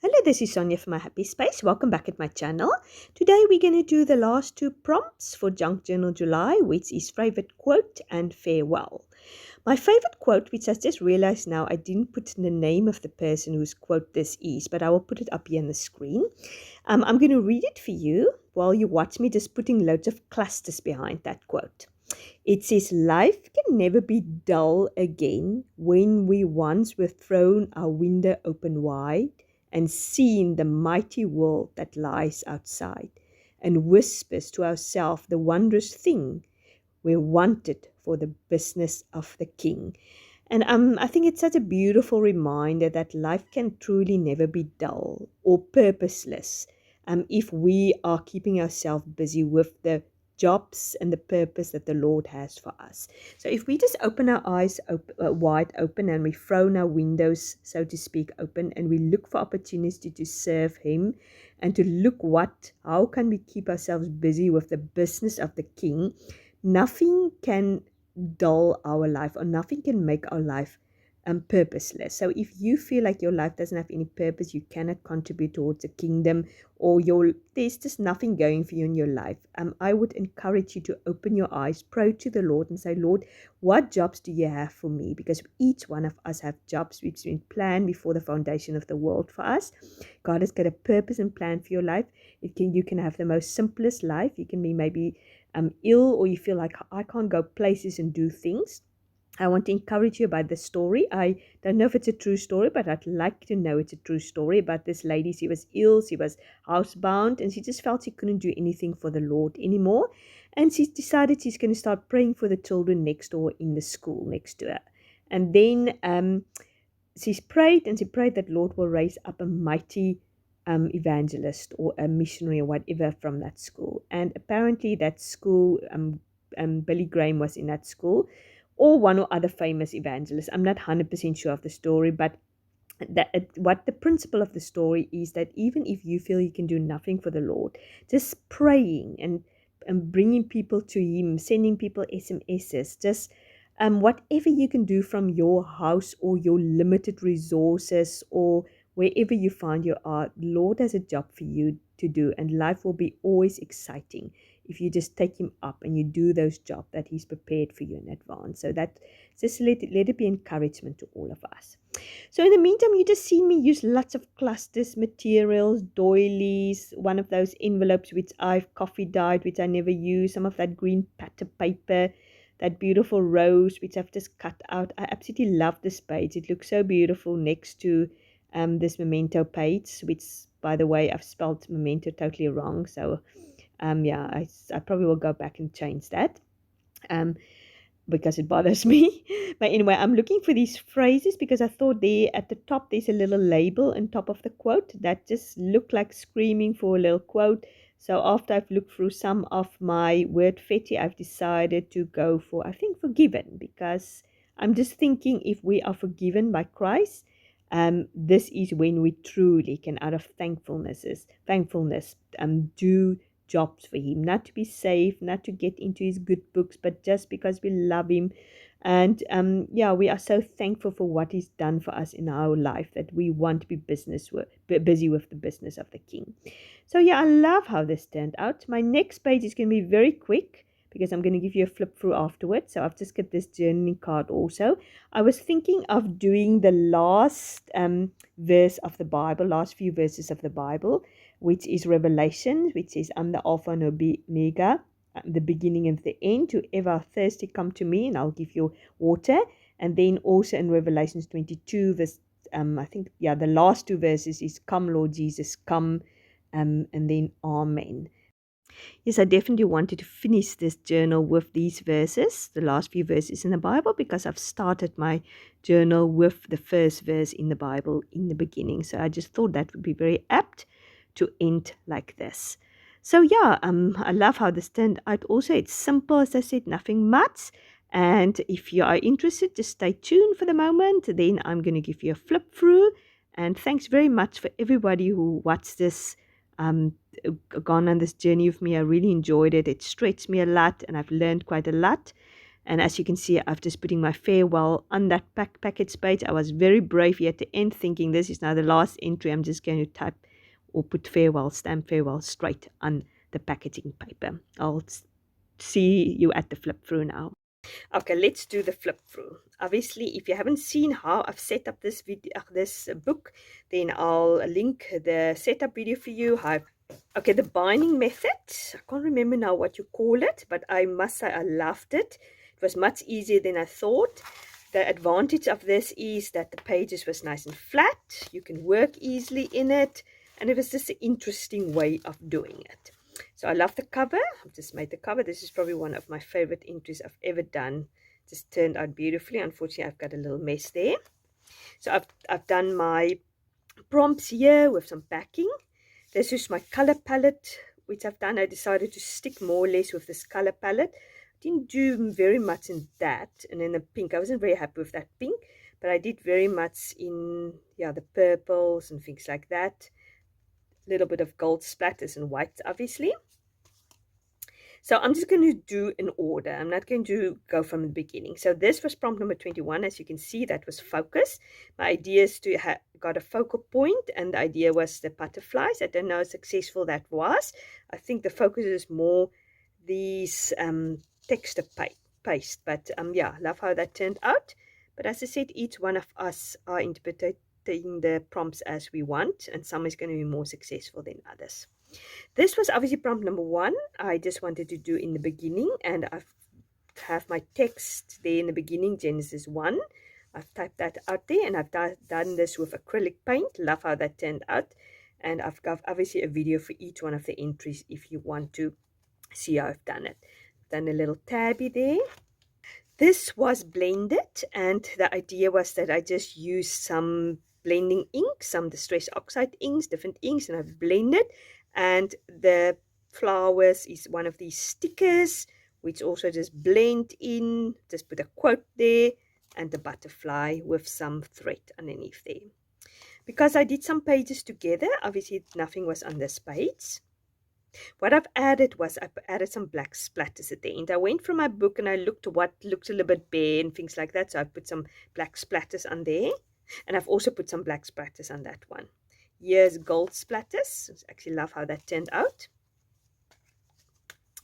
Hello, this is Sonja from My Happy Space. Welcome back at my channel. Today we're going to do the last two prompts for Junk Journal July, which is favorite quote and farewell. My favorite quote, which I just realized now I didn't put the name of the person whose quote this is, but I will put it up here on the screen. I'm going to read it for you while you watch me just putting loads of clusters behind that quote. It says, life can never be dull again when we once were thrown our window open wide and seen the mighty world that lies outside, and whispers to ourselves the wondrous thing we're wanted for the business of the King. And I think it's such a beautiful reminder that life can truly never be dull or purposeless if we are keeping ourselves busy with the jobs and the purpose that the Lord has for us. So if we just open our eyes wide open and we thrown our windows, so to speak, open, and we look for opportunity to serve Him and to look how can we keep ourselves busy with the business of the King, nothing can dull our life or nothing can make our life purposeless. So if you feel like your life doesn't have any purpose, you cannot contribute towards the kingdom, or there's just nothing going for you in your life, I would encourage you to open your eyes, pray to the Lord and say, Lord, what jobs do you have for me? Because each one of us have jobs which been planned before the foundation of the world for us. God has got a purpose and plan for your life. You can have the most simplest life. You can be maybe ill, or you feel like I can't go places and do things. I want to encourage you about the story. I don't know if it's a true story, but I'd like to know it's a true story about this lady. She was ill, she was housebound, and she just felt she couldn't do anything for the Lord anymore. And she decided she's going to start praying for the children next door in the school next to her. And then she prayed, and she prayed that Lord will raise up a mighty evangelist or a missionary or whatever from that school. And apparently that school, Billy Graham was in that school, or one or other famous evangelist. I'm not 100% sure of the story, but what the principle of the story is that even if you feel you can do nothing for the Lord, just praying and bringing people to Him, sending people SMSs, just whatever you can do from your house or your limited resources or wherever you find you are, Lord has a job for you to do, and life will be always exciting if you just take Him up and you do those jobs that He's prepared for you in advance. So that just let it be encouragement to all of us. So in the meantime, you just seen me use lots of clusters, materials, doilies, one of those envelopes which I've coffee dyed, which I never use, some of that green patter paper, that beautiful rose which I've just cut out. I absolutely love this page. It looks so beautiful next to this memento page, which, by the way, I've spelled memento totally wrong. So yeah, I probably will go back and change that. Because it bothers me. But anyway, I'm looking for these phrases because I thought there at the top there's a little label on top of the quote that just looked like screaming for a little quote. So after I've looked through some of my word fetty, I've decided to go for, I think, forgiven, because I'm just thinking if we are forgiven by Christ, this is when we truly can, out of thankfulness, do jobs for Him, not to be saved, not to get into His good books, but just because we love Him. And yeah, we are so thankful for what He's done for us in our life that we want to be busy with the business of the King. So yeah, I love how this turned out. My next page is going to be very quick because I'm going to give you a flip through afterwards. So I've just got this journaling card also. I was thinking of doing the last verse of the Bible, last few verses of the Bible, which is Revelation, which says, I'm the Alpha and Omega, the beginning and the end. Whoever are thirsty, come to me, and I'll give you water. And then also in Revelation 22, verse, I think, yeah, the last two verses is, come, Lord Jesus, come, and then Amen. Yes, I definitely wanted to finish this journal with these verses, the last few verses in the Bible, because I've started my journal with the first verse in the Bible in the beginning. So I just thought that would be very apt to end like this. So yeah, I love how this turned out. Also, it's simple, as I said, nothing much. And if you are interested, just stay tuned for the moment. Then I'm going to give you a flip through. And thanks very much for everybody who watched this, gone on this journey with me. I really enjoyed it. It stretched me a lot, and I've learned quite a lot. And as you can see, I've just putting my farewell on that package page. I was very brave here at the end, thinking this is now the last entry. I'm just going to type or put farewell, stamp farewell straight on the packaging paper. I'll see you at the flip through now. Okay, let's do the flip through. Obviously, if you haven't seen how I've set up this video, this book, then I'll link the setup video for you. Okay, the binding method, I can't remember now what you call it, but I must say I loved it. It was much easier than I thought. The advantage of this is that the pages was nice and flat. You can work easily in it, and it was just an interesting way of doing it. So I love the cover. I've just made the cover. This is probably one of my favorite entries I've ever done. Just turned out beautifully. Unfortunately, I've got a little mess there. So I've done my prompts here with some backing. This is my color palette, which I've done. I decided to stick more or less with this color palette. I didn't do very much in that. And then the pink, I wasn't very happy with that pink, but I did very much in, yeah, the purples and things like that. A little bit of gold splatters and whites, obviously. So I'm just going to do an order. I'm not going to go from the beginning. So this was prompt number 21. As you can see, that was focus. My idea is to got a focal point, and the idea was the butterflies. I don't know how successful that was. I think the focus is more these texture paste. But yeah, love how that turned out. But as I said, each one of us are interpreting the prompts as we want, and some is going to be more successful than others. This was obviously prompt number 1. I just wanted to do in the beginning, and I have my text there in the beginning, Genesis 1. I've typed that out there, and I've done this with acrylic paint. Love how that turned out. And I've got obviously a video for each one of the entries if you want to see how I've done it. I've done a little tabby there. This was blended, and the idea was that I just used some blending ink, some Distress Oxide inks, different inks, and I've blended. And the flowers is one of these stickers, which also just blend in. Just put a quote there, and the butterfly with some thread underneath there. Because I did some pages together, obviously nothing was on this page. What I've added was I added some black splatters at the end. I went from my book and I looked at what looked a little bit bare and things like that. So I put some black splatters on there. And I've also put some black splatters on that one. Here's gold splatters. I actually love how that turned out.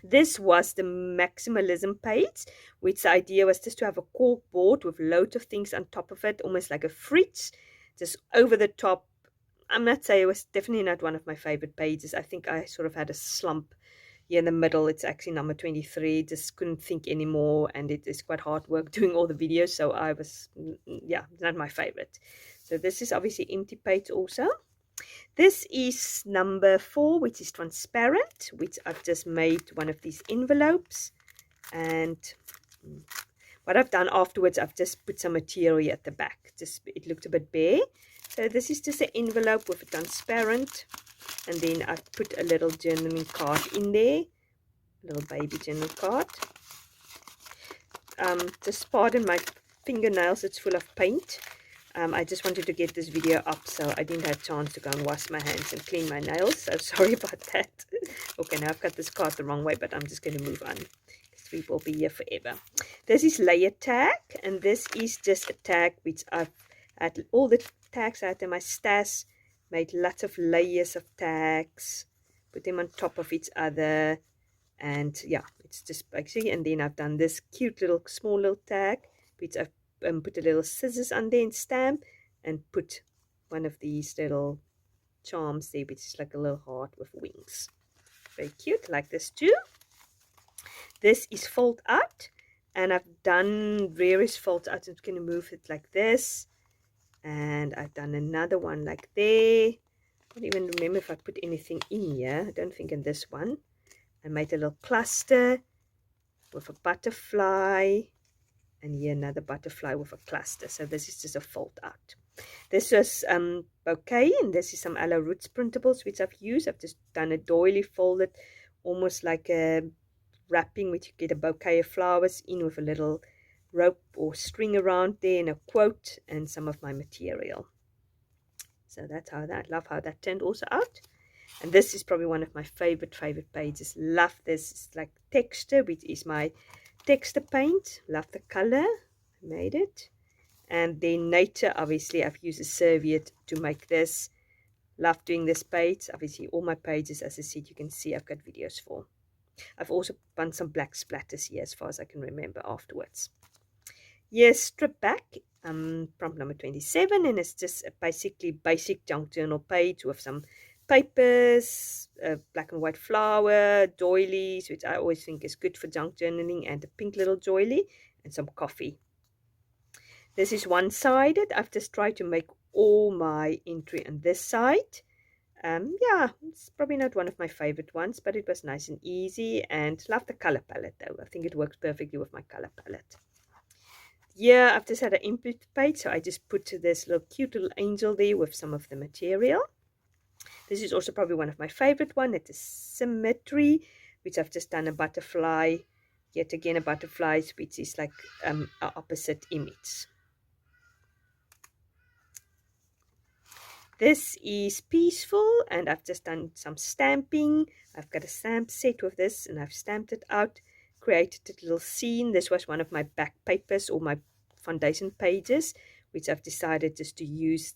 This was the maximalism page, which the idea was just to have a cork board with loads of things on top of it, almost like a fridge, just over the top. I'm not saying it was definitely not one of my favorite pages. I think I sort of had a slump here in the middle. It's actually number 23. Just couldn't think anymore, and it is quite hard work doing all the videos. So I was, yeah, not my favorite. So this is obviously empty page also. This is number 4, which is transparent, which I've just made one of these envelopes. And what I've done afterwards, I've just put some material at the back. Just it looked a bit bare. So this is just an envelope with a transparent, and then I've put a little journaling card in there, little baby journal card. Just pardon my fingernails, it's full of paint. I just wanted to get this video up, so I didn't have a chance to go and wash my hands and clean my nails, so sorry about that. Okay, now I've got this card the wrong way, but I'm just going to move on, because we will be here forever. This is layer tag, and this is just a tag which I've had all the tags out in my stash, made lots of layers of tags, put them on top of each other, and yeah, it's just basically. And then I've done this cute little small little tag, which I've put a little scissors on there and stamp, and put one of these little charms there, which is like a little heart with wings. Very cute, like this too. This is fold out, and I've done various folds out. I'm going to move it like this. And I've done another one like there. I don't even remember if I put anything in here. I don't think in this one. I made a little cluster with a butterfly. And here another butterfly with a cluster. So this is just a fold out. This is bouquet, and this is some Aloe Roots printables which I've used. I've just done a doily folded, almost like a wrapping, which you get a bouquet of flowers in with a little rope or string around there, and a quote and some of my material. So that's how that, love how that turned also out. And this is probably one of my favorite pages. Love this. It's like texture, which is my texture paint, love the color, I made it. And then nature, obviously I've used a serviette to make this. Love doing this page. Obviously all my pages, as I said, you can see I've got videos for. I've also done some black splatters here as far as I can remember afterwards. Here's strip back, prompt number 27, and it's just a basically basic junk journal page with some papers, a black and white flower, doilies, which I always think is good for junk journaling, and a pink little doily, and some coffee. This is one-sided. I've just tried to make all my entry on this side. Yeah, it's probably not one of my favorite ones, but it was nice and easy, and love the color palette though. I think it works perfectly with my color palette. Yeah, I've just had an input page, so I just put this little cute little angel there with some of the material. This is also probably one of my favorite one. It is symmetry, which I've just done a butterfly, yet again a butterfly, which is like an opposite image. This is peaceful, and I've just done some stamping. I've got a stamp set with this, and I've stamped it out, created a little scene. This was one of my back papers or my foundation pages, which I've decided just to use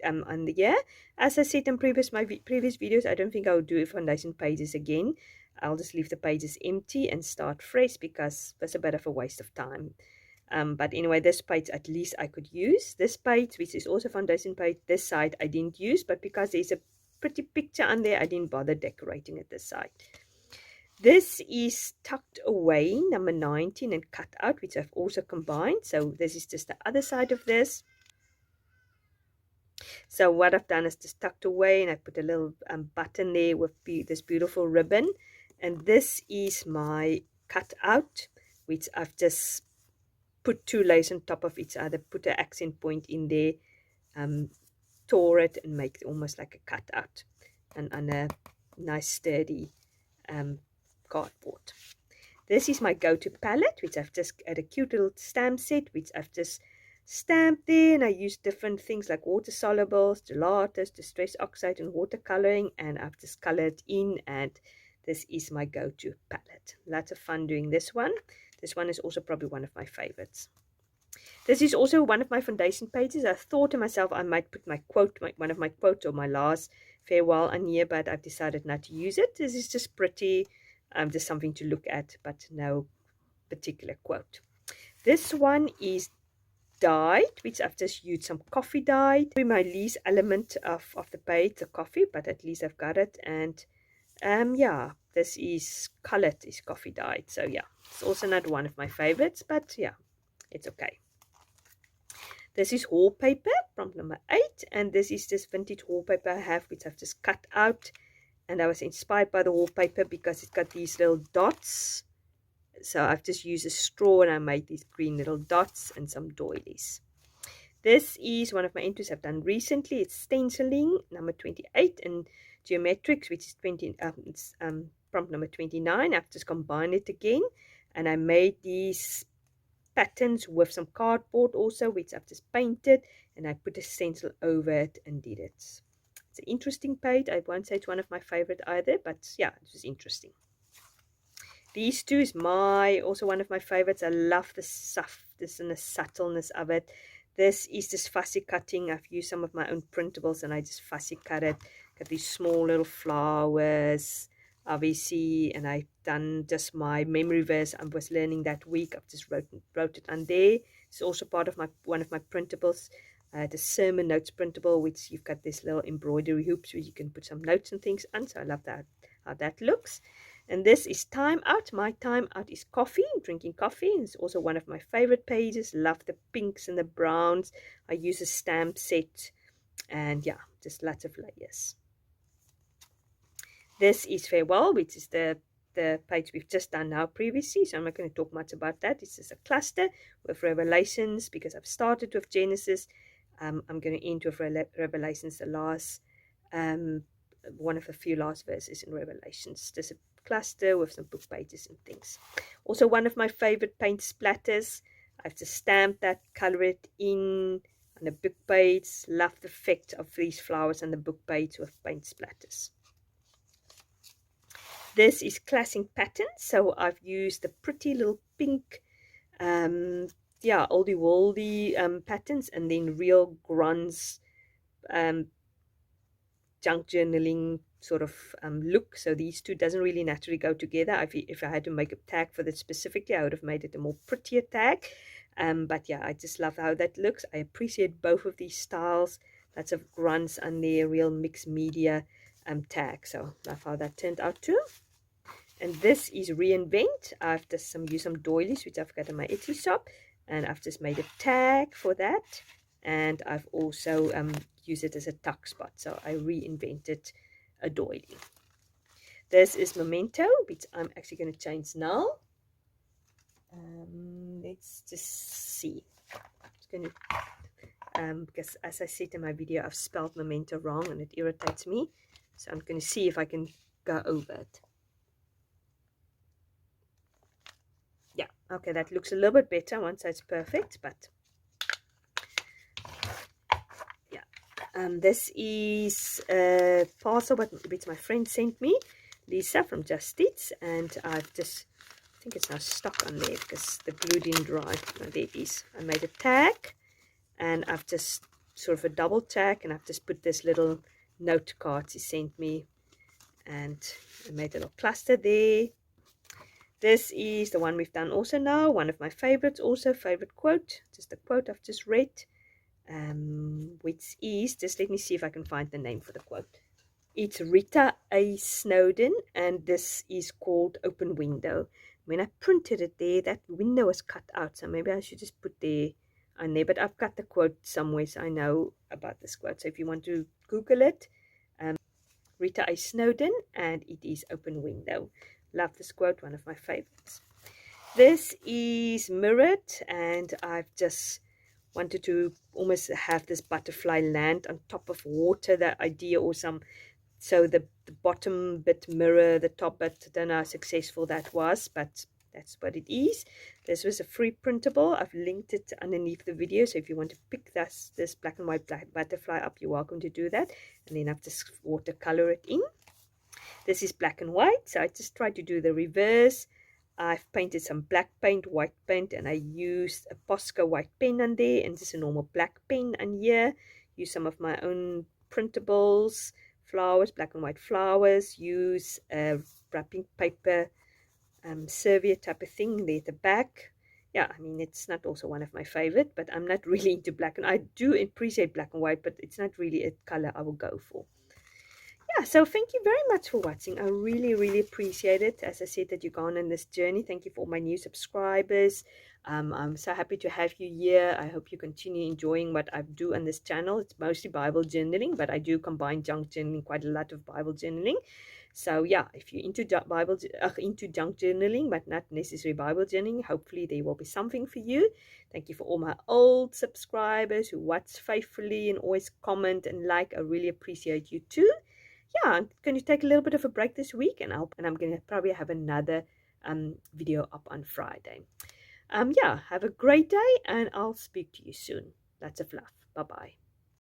on the year. As I said in my previous videos, I don't think I'll do foundation pages again. I'll just leave the pages empty and start fresh because that's a bit of a waste of time. But anyway, this page at least I could use. This page, which is also foundation page, this side I didn't use, but because there's a pretty picture on there, I didn't bother decorating it this side. This is tucked away, number 19, and cut out, which I've also combined. So this is just the other side of this. So what I've done is just tucked away, and I put a little button there with this beautiful ribbon. And this is my cut out, which I've just put two layers on top of each other, put an accent point in there, tore it and make it almost like a cutout, and on a nice sturdy cardboard. This is my go-to palette, which I've just had a cute little stamp set, which I've just stamped there, and I use different things like water solubles, gelatos, distress oxide, and watercoloring, and I've just colored in, and this is my go-to palette. Lots of fun doing this one. This one is also probably one of my favorites. This is also one of my foundation pages. I thought to myself I might put my quote, one of my quotes or my last farewell on here, but I've decided not to use it. This is just pretty, just something to look at, but no particular quote. This one is dyed, which I've just used some coffee dye. My least element of the page, the coffee, but at least I've got it. And yeah, this is colored, is coffee dyed. So yeah, it's also not one of my favorites, but yeah, it's okay. This is wallpaper, prompt number 8, and this is this vintage wallpaper I have, which I've just cut out, and I was inspired by the wallpaper because it's got these little dots. So I've just used a straw and I made these green little dots and some doilies. This is one of my entries I've done recently. It's stenciling, number 28, and geometrics, which is prompt number 29. I've just combined it again, and I made these patterns with some cardboard also, which I've just painted, and I put a stencil over it and did it. It's an interesting page. I won't say it's one of my favorite either, but yeah, it was interesting. These two is also one of my favorites. I love the softness and the subtleness of it. This is just fussy cutting. I've used some of my own printables and I just fussy cut it. Got these small little flowers, obviously, and I've done just my memory verse I was learning that week. I've just wrote it on there. It's also part of one of my printables, the sermon notes printable, which you've got this little embroidery hoops where you can put some notes and things on. So I love that, how that looks. And this is time out. My time out is coffee, drinking coffee. It's also one of my favorite pages. Love the pinks and the browns. I use a stamp set, and yeah, just lots of layers. This is farewell, which is the page we've just done now previously, so I'm not going to talk much about that. It's just a cluster with Revelations because I've started with Genesis. I'm going to end with Revelations, the last one of a few last verses in Revelations. Just a cluster with some book pages and things. Also one of my favorite paint splatters. I've just stamped that, color it in on the book page. Love the effect of these flowers on the book page with paint splatters. this is classic patterns, so I've used the pretty little pink yeah, oldie worldy patterns, and then real grunts junk journaling sort of look. So these two doesn't really naturally go together. If I had to make a tag for that specifically, I would have made it a more prettier tag. But yeah, I just love how that looks. I appreciate both of these styles. Lots of grunts and their real mixed media tag. So love how that turned out too. And this is Reinvent. I've just used some doilies which I've got in my Etsy shop, and I've just made a tag for that. And I've also used it as a tuck spot, so I reinvented a doily. This is Memento, which I'm actually going to change now. Let's just see. I'm just going to, because as I said in my video, I've spelled Memento wrong and it irritates me. So I'm going to see if I can go over it. Yeah, okay, that looks a little bit better once it's perfect, but yeah. This is a parcel which my friend sent me, Lisa from Just Eats, and I've just, I think it's now stuck on there because the glue didn't dry. No, there it is. I made a tag, and I've just sort of a double tag, and I've just put this little note card he sent me, and I made a little cluster there. This is the one we've done also now, one of my favorites, also favorite quote, just a quote I've just read, which is, just let me see if I can find the name for the quote. It's Rita A. Snowden, and this is called Open Window. When I printed it there, that window was cut out, so maybe I should just put there on there, but I've got the quote somewhere, so I know about this quote. So if you want to Google it, Rita A. Snowden, and it is Open Window. Love this quote, one of my favorites. This is mirrored, and I've just wanted to almost have this butterfly land on top of water, that idea, or some, so the bottom bit mirror the top bit. I don't know how successful that was, but that's what it is. This was a free printable. I've linked it underneath the video, so if you want to pick this black and white butterfly up, you're welcome to do that. And then I've just watercolor it in. This is black and white, so I just tried to do the reverse. I've painted some black paint, white paint, and I used a Posca white pen on there, and just a normal black pen on here. Use some of my own printables, flowers, black and white flowers. Use wrapping paper, serviette type of thing there at the back. Yeah, I mean, it's not also one of my favorite, but I'm not really into black, and I do appreciate black and white, but it's not really a color I will go for. Yeah, so thank you very much for watching. I really appreciate it. As I said, that you've gone on this journey. Thank you for all my new subscribers. I'm so happy to have you here. I hope you continue enjoying what I do on this channel. It's mostly Bible journaling, but I do combine junk journaling, quite a lot of Bible journaling. So yeah, if you're into into junk journaling, but not necessarily Bible journaling, hopefully there will be something for you. Thank you for all my old subscribers who watch faithfully and always comment and like. I really appreciate you too. Yeah, I'm going to take a little bit of a break this week, and I'm going to probably have another video up on Friday. Yeah, have a great day, and I'll speak to you soon. Lots of love. Bye-bye.